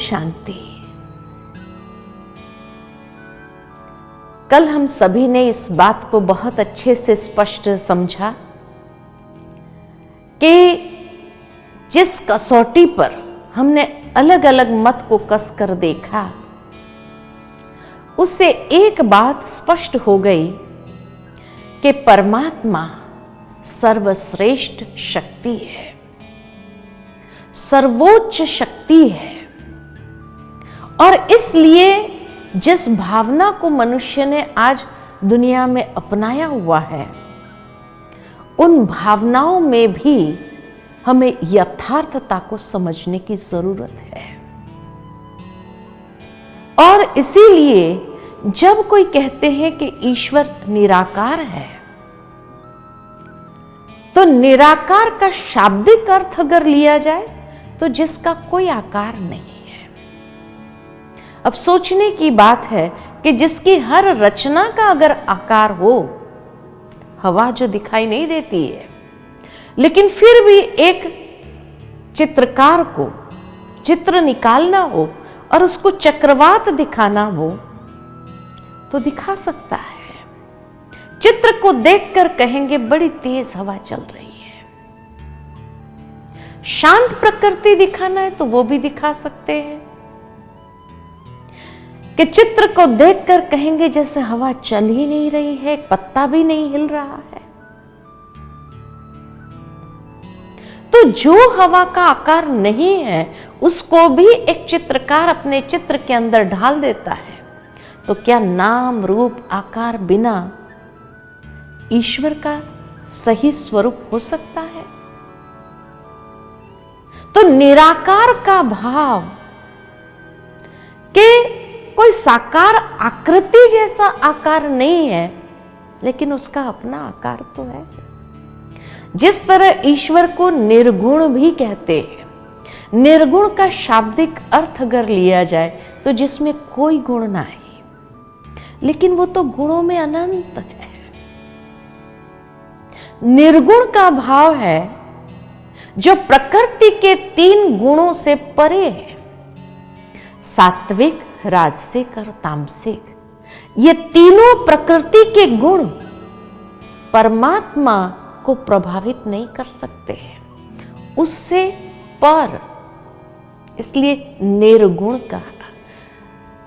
शांति। कल हम सभी ने इस बात को बहुत अच्छे से स्पष्ट समझा कि जिस कसौटी पर हमने अलग अलग मत को कसकर देखा, उससे एक बात स्पष्ट हो गई कि परमात्मा सर्वश्रेष्ठ शक्ति है, सर्वोच्च शक्ति है। और इसलिए जिस भावना को मनुष्य ने आज दुनिया में अपनाया हुआ है, उन भावनाओं में भी हमें यथार्थता को समझने की जरूरत है। और इसीलिए जब कोई कहते हैं कि ईश्वर निराकार है, तो निराकार का शाब्दिक अर्थ अगर लिया जाए तो जिसका कोई आकार नहीं है। अब सोचने की बात है कि जिसकी हर रचना का अगर आकार हो, हवा जो दिखाई नहीं देती है, लेकिन फिर भी एक चित्रकार को चित्र निकालना हो और उसको चक्रवात दिखाना हो तो दिखा सकता है। चित्र को देखकर कहेंगे बड़ी तेज हवा चल रही है। शांत प्रकृति दिखाना है तो वो भी दिखा सकते हैं कि चित्र को देखकर कहेंगे जैसे हवा चल ही नहीं रही है, एक पत्ता भी नहीं हिल रहा है। तो जो हवा का आकार नहीं है उसको भी एक चित्रकार अपने चित्र के अंदर ढाल देता है। तो क्या नाम रूप आकार बिना ईश्वर का सही स्वरूप हो सकता है? तो निराकार का भाव कि कोई साकार आकृति जैसा आकार नहीं है, लेकिन उसका अपना आकार तो है। जिस तरह ईश्वर को निर्गुण भी कहते हैं, निर्गुण का शाब्दिक अर्थ अगर लिया जाए तो जिसमें कोई गुण ना है, लेकिन वो तो गुणों में अनंत है। निर्गुण का भाव है जो प्रकृति के 3 गुणों से परे है, सात्विक, राजसिक और तामसिक। ये तीनों प्रकृति के गुण परमात्मा को प्रभावित नहीं कर सकते हैं, उससे पर। इसलिए निर्गुण कहा।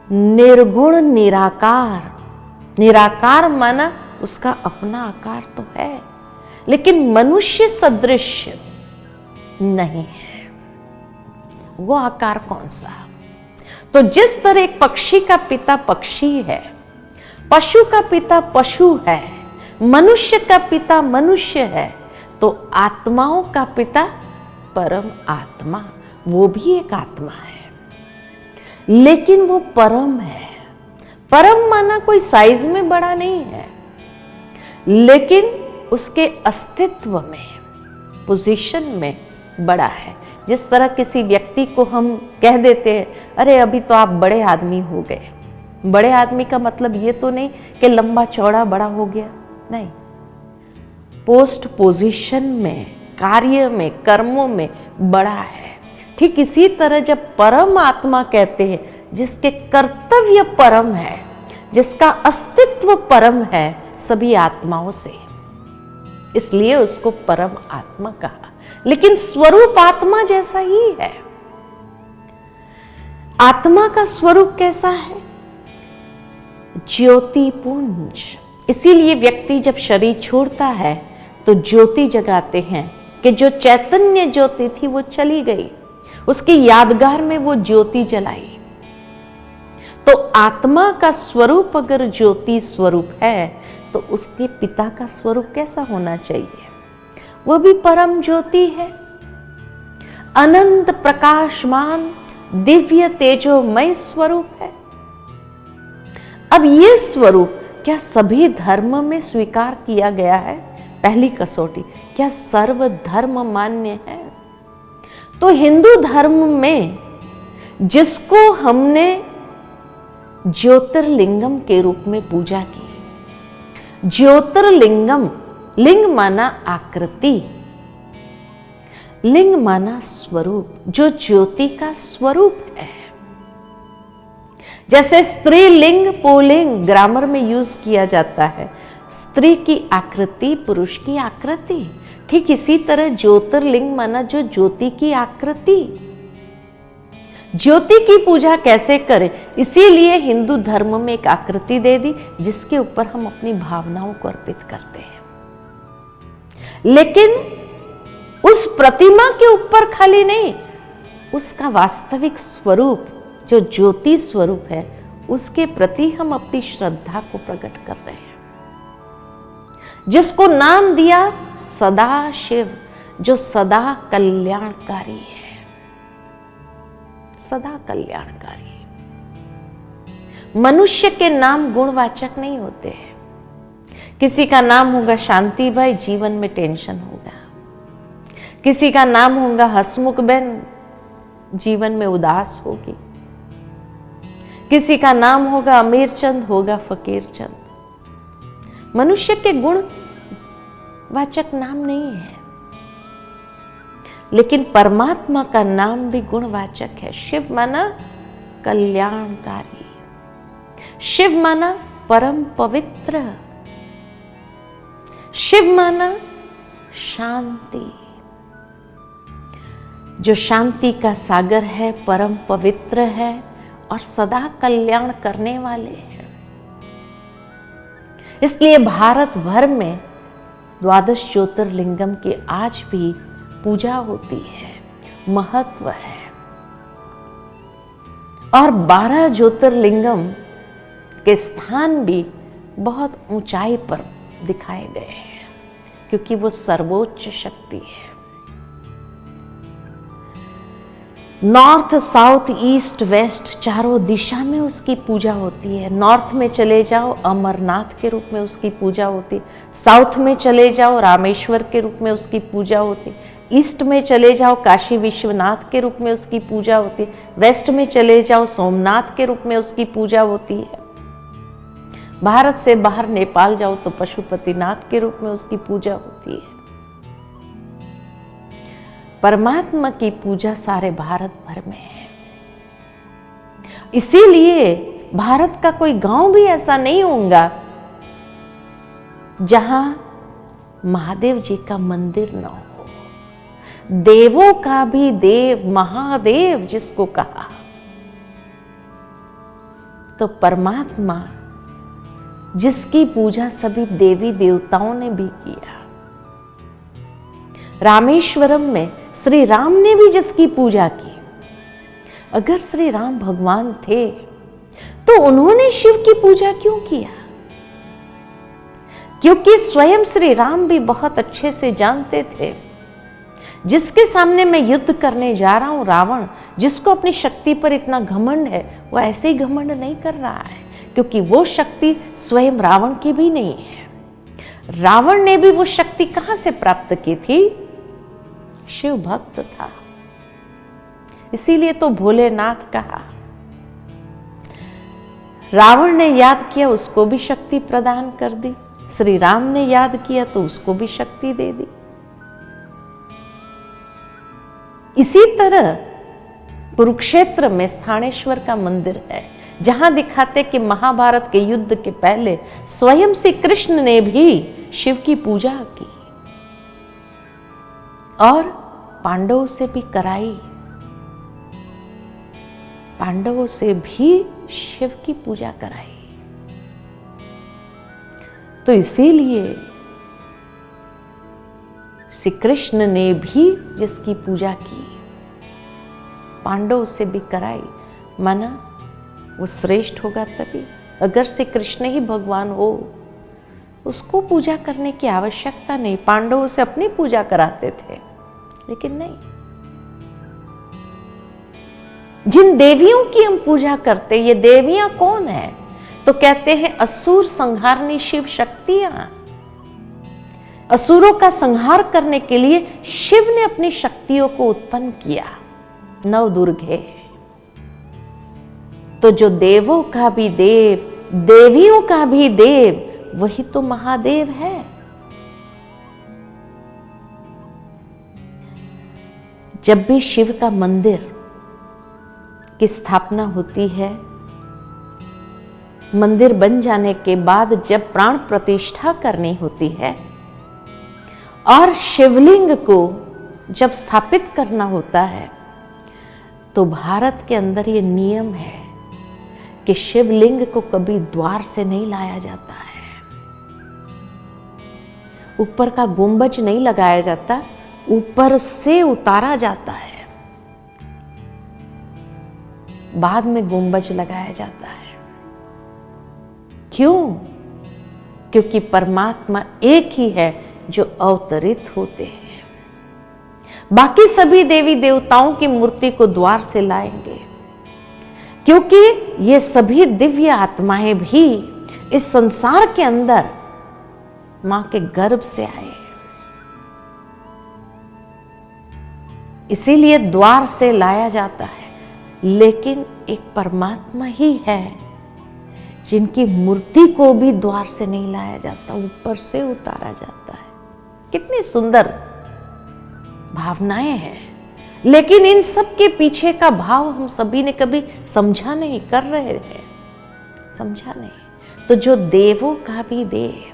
निर्गुण निराकार। निराकार माना उसका अपना आकार तो है, लेकिन मनुष्य सदृश नहीं है। वो आकार कौन सा? तो जिस तरह एक पक्षी का पिता पक्षी है, पशु का पिता पशु है, मनुष्य का पिता मनुष्य है, तो आत्माओं का पिता परम आत्मा, वो भी एक आत्मा है, लेकिन वो परम है। परम माना कोई साइज में बड़ा नहीं है, लेकिन उसके अस्तित्व में, पोजीशन में बड़ा है। जिस तरह किसी व्यक्ति को हम कह देते हैं, अरे अभी तो आप बड़े आदमी हो गए। बड़े आदमी का मतलब ये तो नहीं कि लंबा चौड़ा बड़ा हो गया, नहीं। पोस्ट पोजीशन में, कार्य में, कर्मों में बड़ा है। ठीक इसी तरह जब परम आत्मा कहते हैं, जिसके कर्तव्य परम है, जिसका अस्तित्व परम है सभी आत्माओं से, इसलिए उसको परम आत्मा कहा। लेकिन स्वरूप आत्मा जैसा ही है। आत्मा का स्वरूप कैसा है? ज्योति पुंज। इसीलिए व्यक्ति जब शरीर छोड़ता है तो ज्योति जगाते हैं कि जो चैतन्य ज्योति थी वो चली गई, उसकी यादगार में वो ज्योति जलाई। तो आत्मा का स्वरूप अगर ज्योति स्वरूप है तो उसके पिता का स्वरूप कैसा होना चाहिए? वो भी परम ज्योति है, अनंत प्रकाशमान दिव्य तेजोमय स्वरूप है। अब ये स्वरूप क्या सभी धर्म में स्वीकार किया गया है? पहली कसौटी, क्या सर्व धर्म मान्य है? तो हिंदू धर्म में जिसको हमने ज्योतिर्लिंगम के रूप में पूजा की, ज्योतिर्लिंगम, लिंग माना आकृति, लिंग माना स्वरूप, जो ज्योति का स्वरूप है। जैसे स्त्रीलिंग पुल्लिंग ग्रामर में यूज किया जाता है, स्त्री की आकृति पुरुष की आकृति, ठीक इसी तरह ज्योतिर्लिंग माना जो ज्योति की आकृति। ज्योति की पूजा कैसे करें, इसीलिए हिंदू धर्म में एक आकृति दे दी जिसके ऊपर हम अपनी भावनाओं को अर्पित करते हैं। लेकिन उस प्रतिमा के ऊपर खाली नहीं, उसका वास्तविक स्वरूप जो ज्योति स्वरूप है उसके प्रति हम अपनी श्रद्धा को प्रकट कर रहे हैं, जिसको नाम दिया सदा शिव, जो सदा कल्याणकारी है, सदा कल्याणकारी। मनुष्य के नाम गुणवाचक नहीं होते हैं। किसी का नाम होगा शांति भाई, जीवन में टेंशन होगा। किसी का नाम होगा हसमुख बहन, जीवन में उदास होगी। किसी का नाम होगा अमीर चंद, होगा फकीर चंद। मनुष्य के गुण वाचक नाम नहीं है, लेकिन परमात्मा का नाम भी गुणवाचक है। शिव माना कल्याणकारी, शिव माना परम पवित्र, शिव माना शांति, जो शांति का सागर है, परम पवित्र है और सदा कल्याण करने वाले हैं। इसलिए भारत भर में 12 ज्योतिर्लिंगम की आज भी पूजा होती है, महत्व है। और 12 ज्योतिर्लिंगम के स्थान भी बहुत ऊंचाई पर दिखाए गए हैं, क्योंकि वो सर्वोच्च शक्ति है। नॉर्थ, साउथ, ईस्ट, वेस्ट चारों दिशा में उसकी पूजा होती है। नॉर्थ में चले जाओ अमरनाथ के रूप में उसकी पूजा होती है, साउथ में चले जाओ रामेश्वर के रूप में उसकी पूजा होती है, ईस्ट में चले जाओ काशी विश्वनाथ के रूप में उसकी पूजा होती है, वेस्ट में चले जाओ सोमनाथ के रूप में उसकी पूजा होती है। भारत से बाहर नेपाल जाओ तो पशुपतिनाथ के रूप में उसकी पूजा होती है। परमात्मा की पूजा सारे भारत भर में है। इसीलिए भारत का कोई गांव भी ऐसा नहीं होगा जहां महादेव जी का मंदिर न हो। देवों का भी देव महादेव जिसको कहा, तो परमात्मा जिसकी पूजा सभी देवी देवताओं ने भी किया। रामेश्वरम में श्री राम ने भी जिसकी पूजा की। अगर श्री राम भगवान थे तो उन्होंने शिव की पूजा क्यों किया? क्योंकि स्वयं श्री राम भी बहुत अच्छे से जानते थे, जिसके सामने मैं युद्ध करने जा रहा हूं रावण, जिसको अपनी शक्ति पर इतना घमंड है, वो ऐसे ही घमंड नहीं कर रहा है, क्योंकि वो शक्ति स्वयं रावण की भी नहीं है। रावण ने भी वो शक्ति कहां से प्राप्त की थी? शिव भक्त था, इसीलिए तो भोलेनाथ कहा। रावण ने याद किया, उसको भी शक्ति प्रदान कर दी। श्री राम ने याद किया तो उसको भी शक्ति दे दी। इसी तरह कुरुक्षेत्र में स्थानेश्वर का मंदिर है, जहां दिखाते कि महाभारत के युद्ध के पहले स्वयं श्री कृष्ण ने भी शिव की पूजा की और पांडवों से भी कराई। पांडवों से भी शिव की पूजा कराई। तो इसीलिए श्री कृष्ण ने भी जिसकी पूजा की, पांडवों से भी कराई, माना वो श्रेष्ठ होगा तभी। अगर श्री कृष्ण ही भगवान हो, उसको पूजा करने की आवश्यकता नहीं। पांडवों से अपनी पूजा कराते थे, लेकिन नहीं। जिन देवियों की हम पूजा करते, ये देवियां कौन है? तो कहते हैं असुर संहारनी शिव शक्तियां। असुरों का संहार करने के लिए शिव ने अपनी शक्तियों को उत्पन्न किया, नव दुर्गे। तो जो देवों का भी देव, देवियों का भी देव, वही तो महादेव है। जब भी शिव का मंदिर की स्थापना होती है मंदिर बन जाने के बाद जब प्राण प्रतिष्ठा करनी होती है और शिवलिंग को जब स्थापित करना होता है, तो भारत के अंदर ये नियम है कि शिवलिंग को कभी द्वार से नहीं लाया जाता है, ऊपर का गुंबज नहीं लगाया जाता, ऊपर से उतारा जाता है, बाद में गुंबज लगाया जाता है। क्यों? क्योंकि परमात्मा एक ही है जो अवतरित होते हैं। बाकी सभी देवी देवताओं की मूर्ति को द्वार से लाएंगे, क्योंकि ये सभी दिव्य आत्माएं भी इस संसार के अंदर मां के गर्भ से आए, इसीलिए द्वार से लाया जाता है। लेकिन एक परमात्मा ही है जिनकी मूर्ति को भी द्वार से नहीं लाया जाता, ऊपर से उतारा जाता है। कितनी सुंदर भावनाएं हैं, लेकिन इन सब के पीछे का भाव हम सभी ने कभी समझा नहीं, कर रहे हैं, समझा नहीं। तो जो देवों का भी देव,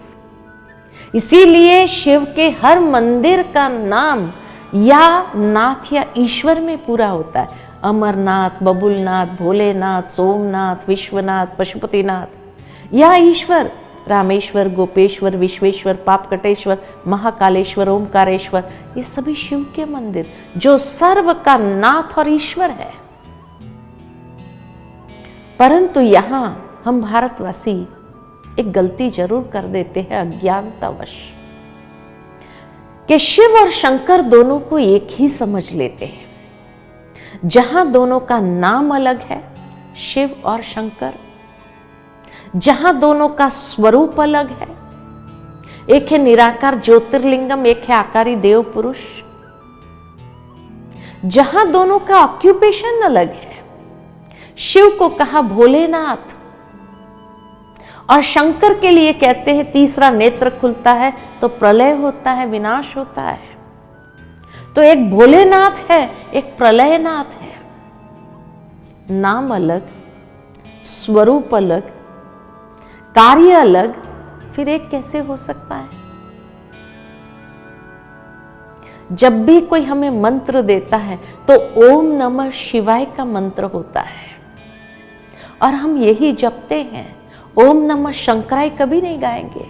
इसीलिए शिव के हर मंदिर का नाम या नाथ या ईश्वर में पूरा होता है। अमरनाथ, बबुलनाथ, भोलेनाथ, सोमनाथ, विश्वनाथ, पशुपतिनाथ या ईश्वर रामेश्वर, गोपेश्वर, विश्वेश्वर, पापकटेश्वर, महाकालेश्वर, ओमकारेश्वर, ये सभी शिव के मंदिर जो सर्व का नाथ और ईश्वर है। परंतु यहां हम भारतवासी एक गलती जरूर कर देते हैं अज्ञानतावश, कि शिव और शंकर दोनों को एक ही समझ लेते हैं। जहां दोनों का नाम अलग है, शिव और शंकर, जहां दोनों का स्वरूप अलग है, एक है निराकार ज्योतिर्लिंगम, एक है आकारी देव पुरुष, जहां दोनों का ऑक्यूपेशन अलग है, शिव को कहा भोलेनाथ और शंकर के लिए कहते हैं तीसरा नेत्र खुलता है तो प्रलय होता है, विनाश होता है। तो एक भोलेनाथ है, एक प्रलयनाथ है। नाम अलग, स्वरूप अलग, कार्य अलग, फिर एक कैसे हो सकता है? जब भी कोई हमें मंत्र देता है तो ओम नमः शिवाय का मंत्र होता है और हम यही जपते हैं। ओम नमः शंकराय कभी नहीं गाएंगे।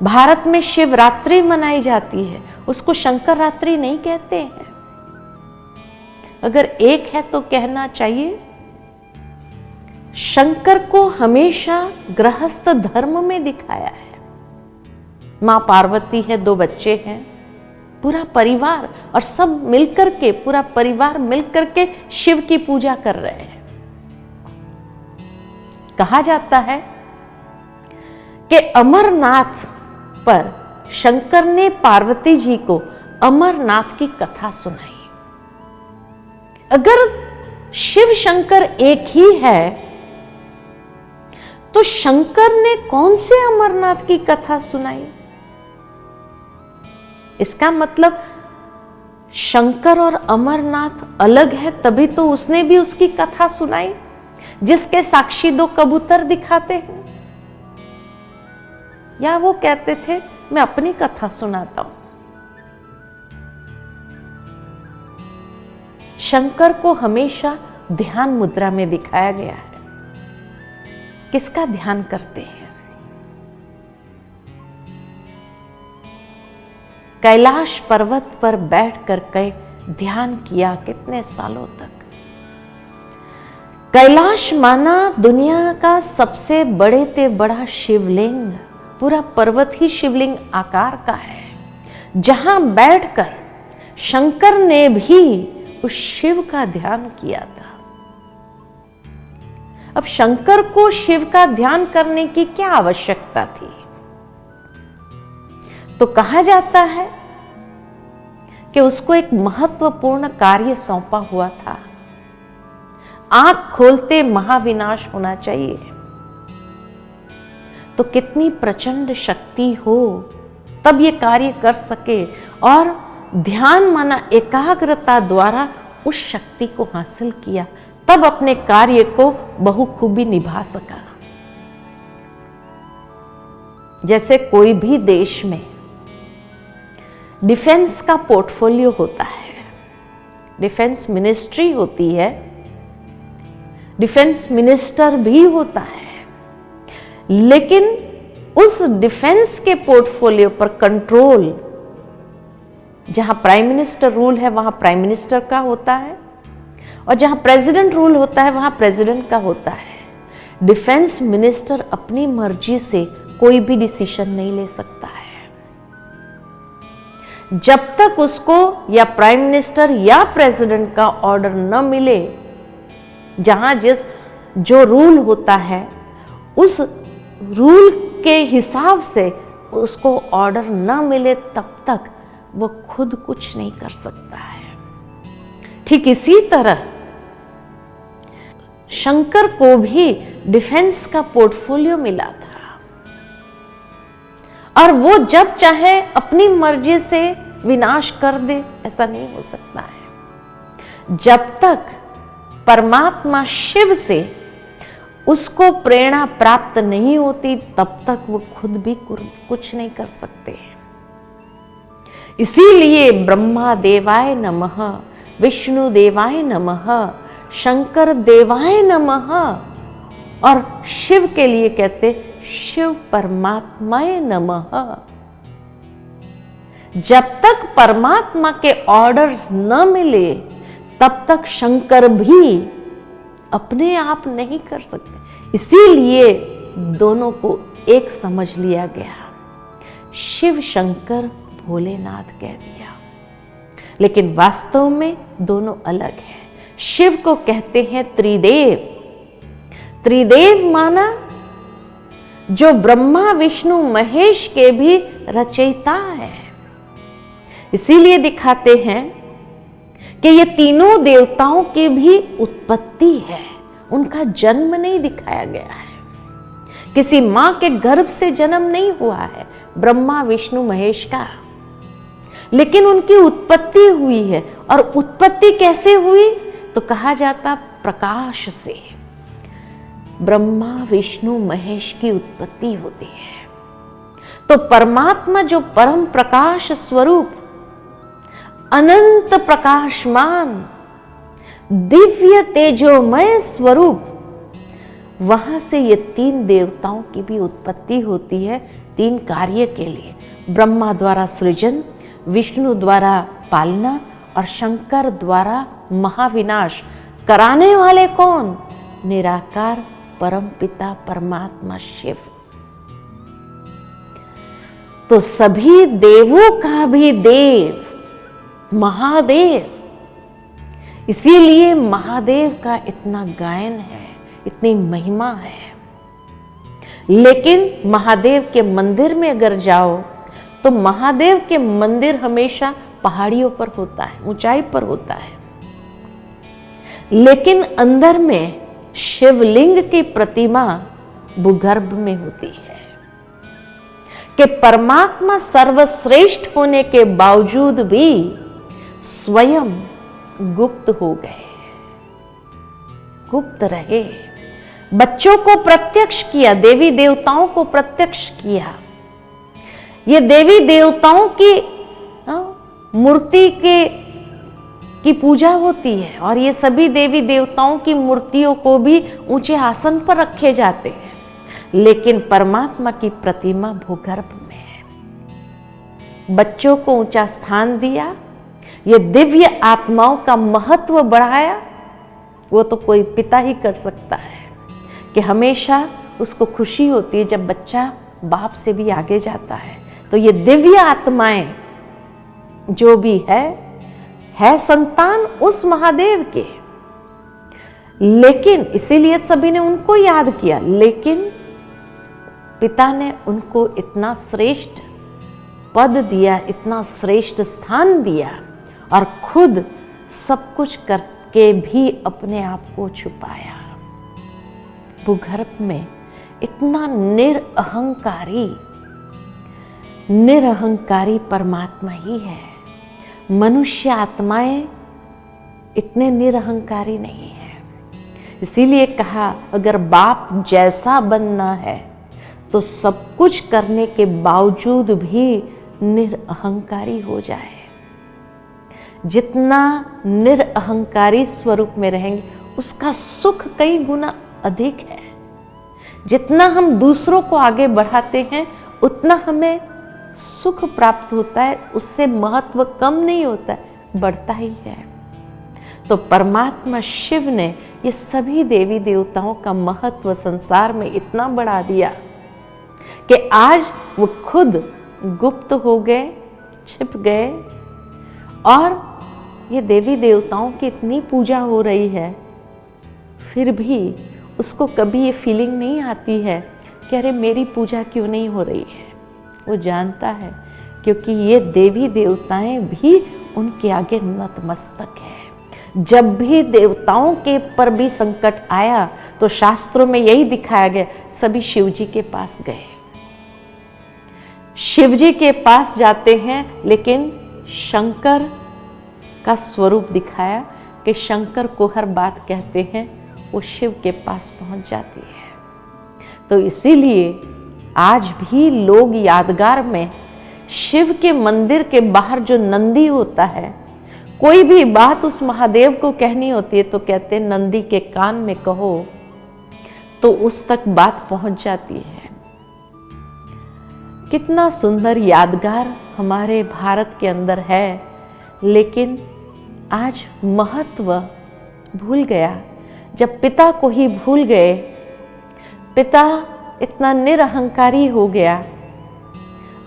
भारत में शिवरात्रि मनाई जाती है, उसको शंकर रात्रि नहीं कहते हैं। अगर एक है तो कहना चाहिए शंकर को हमेशा गृहस्थ धर्म में दिखाया है। मां पार्वती है, 2 बच्चे हैं, पूरा परिवार और सब मिलकर के, पूरा परिवार मिलकर के शिव की पूजा कर रहे हैं। कहा जाता है कि अमरनाथ पर शंकर ने पार्वती जी को अमरनाथ की कथा सुनाई। अगर शिव शंकर एक ही है तो शंकर ने कौन से अमरनाथ की कथा सुनाई? इसका मतलब शंकर और अमरनाथ अलग है, तभी तो उसने भी उसकी कथा सुनाई, जिसके साक्षी 2 कबूतर दिखाते हैं। या वो कहते थे मैं अपनी कथा सुनाता हूं। शंकर को हमेशा ध्यान मुद्रा में दिखाया गया है। किसका ध्यान करते हैं? कैलाश पर्वत पर बैठकर के ध्यान किया कितने सालों तक। कैलाश माना दुनिया का सबसे बड़े से बड़ा शिवलिंग, पूरा पर्वत ही शिवलिंग आकार का है, जहां बैठकर शंकर ने भी उस शिव का ध्यान किया था। अब शंकर को शिव का ध्यान करने की क्या आवश्यकता थी? तो कहा जाता है कि उसको एक महत्वपूर्ण कार्य सौंपा हुआ था। आंख खोलते महाविनाश होना चाहिए। तो कितनी प्रचंड शक्ति हो तब ये कार्य कर सके, और ध्यान माना एकाग्रता द्वारा उस शक्ति को हासिल किया, तब अपने कार्य को बहुखूबी निभा सका। जैसे कोई भी देश में डिफेंस का पोर्टफोलियो होता है, डिफेंस मिनिस्ट्री होती है, डिफेंस मिनिस्टर भी होता है, लेकिन उस डिफेंस के पोर्टफोलियो पर कंट्रोल, जहां प्राइम मिनिस्टर रूल है वहां प्राइम मिनिस्टर का होता है, और जहां प्रेसिडेंट रूल होता है वहां प्रेसिडेंट का होता है। डिफेंस मिनिस्टर अपनी मर्जी से कोई भी डिसीजन नहीं ले सकता है। जब तक उसको या प्राइम मिनिस्टर या प्रेसिडेंट का ऑर्डर न मिले, जहां जो रूल होता है उस रूल के हिसाब से उसको ऑर्डर न मिले, तब तक वो खुद कुछ नहीं कर सकता है। ठीक इसी तरह शंकर को भी डिफेंस का पोर्टफोलियो मिला था, और वो जब चाहे अपनी मर्जी से विनाश कर दे, ऐसा नहीं हो सकता है। जब तक परमात्मा शिव से उसको प्रेरणा प्राप्त नहीं होती, तब तक वो खुद भी कुछ नहीं कर सकते। इसीलिए ब्रह्मा देवाय नमः, विष्णु देवाय नमः, शंकर देवाय नमः, और शिव के लिए कहते शिव परमात्माय नमः। जब तक परमात्मा के ऑर्डर्स न मिले, तब तक शंकर भी अपने आप नहीं कर सकते। इसीलिए दोनों को एक समझ लिया गया, शिव शंकर भोलेनाथ कह दिया। लेकिन वास्तव में दोनों अलग हैं। शिव को कहते हैं त्रिदेव। त्रिदेव माना जो ब्रह्मा विष्णु महेश के भी रचयिता है। इसीलिए दिखाते हैं कि ये तीनों देवताओं की भी उत्पत्ति है, उनका जन्म नहीं दिखाया गया है। किसी मां के गर्भ से जन्म नहीं हुआ है ब्रह्मा विष्णु महेश का, लेकिन उनकी उत्पत्ति हुई है। और उत्पत्ति कैसे हुई? तो कहा जाता प्रकाश से ब्रह्मा विष्णु महेश की उत्पत्ति होती है। तो परमात्मा जो परम प्रकाश स्वरूप, अनंत प्रकाशमान, दिव्य तेजोमय स्वरूप, वहां से ये तीन देवताओं की भी उत्पत्ति होती है, तीन कार्य के लिए। ब्रह्मा द्वारा सृजन, विष्णु द्वारा पालना, और शंकर द्वारा महाविनाश कराने वाले कौन? निराकार परम पिता परमात्मा शिव। तो सभी देवों का भी देव महादेव। इसीलिए महादेव का इतना गायन है, इतनी महिमा है। लेकिन महादेव के मंदिर में अगर जाओ तो महादेव के मंदिर हमेशा पहाड़ियों पर होता है, ऊंचाई पर होता है। लेकिन अंदर में शिवलिंग की प्रतिमा भूगर्भ में होती है। कि परमात्मा सर्वश्रेष्ठ होने के बावजूद भी स्वयं गुप्त हो गए, गुप्त रहे। बच्चों को प्रत्यक्ष किया, देवी देवताओं को प्रत्यक्ष किया। ये देवी देवताओं की मूर्ति की पूजा होती है, और ये सभी देवी देवताओं की मूर्तियों को भी ऊंचे आसन पर रखे जाते हैं। लेकिन परमात्मा की प्रतिमा भूगर्भ में है। बच्चों को ऊंचा स्थान दिया, ये दिव्य आत्माओं का महत्व बढ़ाया। वो तो कोई पिता ही कर सकता है कि हमेशा उसको खुशी होती है जब बच्चा बाप से भी आगे जाता है। तो ये दिव्य आत्माएं जो भी है संतान उस महादेव के। लेकिन इसीलिए सभी ने उनको याद किया, लेकिन पिता ने उनको इतना श्रेष्ठ पद दिया, इतना श्रेष्ठ स्थान दिया, और खुद सब कुछ करके भी अपने आप को छुपाया। भूगर्भ में इतना निरहंकारी परमात्मा ही है। मनुष्य आत्माएं इतने निरहंकारी नहीं है। इसीलिए कहा अगर बाप जैसा बनना है तो सब कुछ करने के बावजूद भी निरअहंकारी हो जाए। जितना निरअहंकारी स्वरूप में रहेंगे उसका सुख कई गुना अधिक है। जितना हम दूसरों को आगे बढ़ाते हैं उतना हमें सुख प्राप्त होता है, उससे महत्व कम नहीं होता है, बढ़ता ही है। तो परमात्मा शिव ने ये सभी देवी देवताओं का महत्व संसार में इतना बढ़ा दिया कि आज वो खुद गुप्त हो गए, छिप गए, और ये देवी देवताओं की इतनी पूजा हो रही है, फिर भी उसको कभी ये फीलिंग नहीं आती है कि अरे मेरी पूजा क्यों नहीं हो रही है। वो जानता है क्योंकि ये देवी देवताएं भी उनके आगे नतमस्तक है। जब भी देवताओं के पर भी संकट आया तो शास्त्रों में यही दिखाया गया, सभी शिव जी के पास गए, शिव जी के पास जाते हैं, लेकिन शंकर का स्वरूप दिखाया कि शंकर को हर बात कहते हैं, वो शिव के पास पहुंच जाती है। तो इसीलिए आज भी लोग यादगार में शिव के मंदिर के बाहर जो नंदी होता है, कोई भी बात उस महादेव को कहनी होती है तो कहते हैं नंदी के कान में कहो, तो उस तक बात पहुंच जाती है। कितना सुंदर यादगार हमारे भारत के अंदर है, लेकिन आज महत्व भूल गया। जब पिता को ही भूल गए, पिता इतना निरअहंकारी हो गया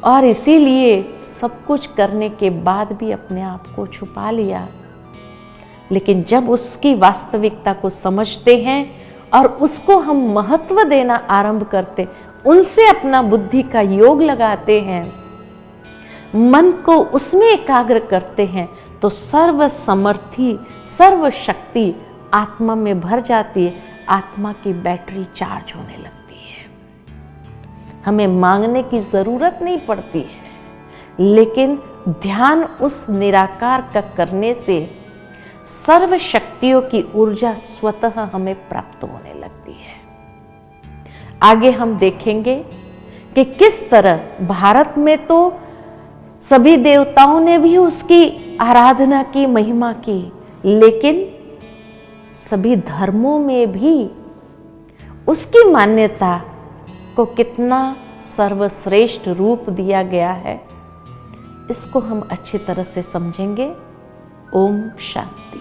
और इसीलिए सब कुछ करने के बाद भी अपने आप को छुपा लिया। लेकिन जब उसकी वास्तविकता को समझते हैं और उसको हम महत्व देना आरंभ करते, उनसे अपना बुद्धि का योग लगाते हैं, मन को उसमें एकाग्र करते हैं, तो सर्व समर्थी सर्व शक्ति आत्मा में भर जाती है। आत्मा की बैटरी चार्ज होने लगती है, हमें मांगने की जरूरत नहीं पड़ती है। लेकिन ध्यान उस निराकार का करने से सर्व शक्तियों की ऊर्जा स्वतः हमें प्राप्त होने लगती है। आगे हम देखेंगे कि किस तरह भारत में तो सभी देवताओं ने भी उसकी आराधना की, महिमा की, लेकिन सभी धर्मों में भी उसकी मान्यता को कितना सर्वश्रेष्ठ रूप दिया गया है, इसको हम अच्छी तरह से समझेंगे। ओम शांति।